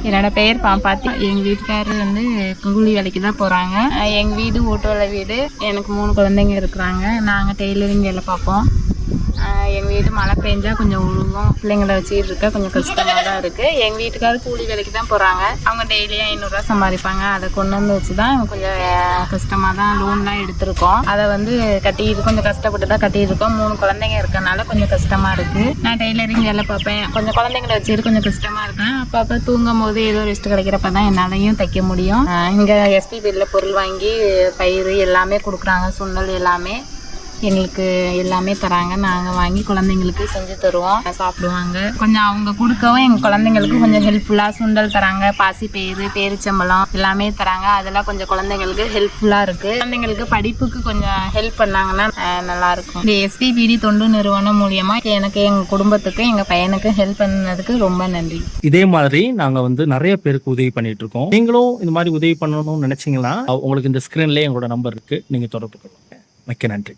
என்னோட பெயர் பாப்பாத்தி. எங்கள் வீட்டுக்காரர் வந்து கூலி வேலைக்கு தான் போகிறாங்க. எங்கள் வீடு ஓட்டுவலை வீடு. எனக்கு 3 குழந்தைங்க இருக்கிறாங்க. நாங்கள் டெய்லரிங் வேலை பார்ப்போம். எங்கள் வீடு மழை பெஞ்சா கொஞ்சம் உழுவும். பிள்ளைங்களை வச்சுக்கிட்டு இருக்க கொஞ்சம் கஷ்டமாக தான் இருக்குது. எங்கள் வீட்டுக்காரர் கூலி வேலைக்கு தான் போகிறாங்க. அவங்க டெய்லியும் 500 ரூபா சம்பாதிப்பாங்க. அதை கொண்டு வந்து வச்சு தான் கொஞ்சம் கஷ்டமாக தான் லோன்லாம் எடுத்திருக்கோம். அதை வந்து கட்டிட்டு கொஞ்சம் கஷ்டப்பட்டு தான் கட்டியிருக்கோம். 3 குழந்தைங்க இருக்கனால கொஞ்சம் கஷ்டமாக இருக்குது. நான் டெய்லரிங் வேலை பார்ப்பேன். கொஞ்சம் குழந்தைங்களை வச்சுட்டு கொஞ்சம் கஷ்டமாக இருக்கேன். அப்போ தூங்கும் போது ஏதோ ரெஸ்ட் கிடைக்கிறப்ப தான் என்னாலையும் தைக்க முடியும். இங்கே எஸ்பிபியில் பொருள் வாங்கி பயிர் எல்லாமே கொடுக்குறாங்க. சுண்டல் எல்லாமே எங்களுக்கு எல்லாமே தராங்க. நாங்கள் வாங்கி குழந்தைங்களுக்கு செஞ்சு தருவோம். சாப்பிடுவாங்க. கொஞ்சம் அவங்க கொடுக்கவும் எங்கள் குழந்தைங்களுக்கு கொஞ்சம் ஹெல்ப்ஃபுல்லாக சுண்டல் தராங்க. பாசி பயிறு, பேரிச்சம்பழம் எல்லாமே தராங்க. அதெல்லாம் கொஞ்சம் குழந்தைங்களுக்கு ஹெல்ப்ஃபுல்லாக இருக்குது. குழந்தைங்களுக்கு படிப்புக்கு கொஞ்சம் ஹெல்ப் பண்ணாங்கன்னா நல்லாயிருக்கும். இந்த எஸ்பிபிடி தொண்டு நிறுவனம் மூலியமாக எனக்கு எங்கள் குடும்பத்துக்கு எங்கள் பையனுக்கு ஹெல்ப் பண்ணதுக்கு ரொம்ப நன்றி. இதே மாதிரி நாங்கள் வந்து நிறைய பேருக்கு உதவி பண்ணிட்டு இருக்கோம். நீங்களும் இந்த மாதிரி உதவி பண்ணணும்னு நினைச்சீங்கன்னா உங்களுக்கு இந்த ஸ்கிரீன்லேயே எங்களோட நம்பர் இருக்கு. நீங்கள் தொடர்பு கொள்ளுங்க. மிக்க நன்றி.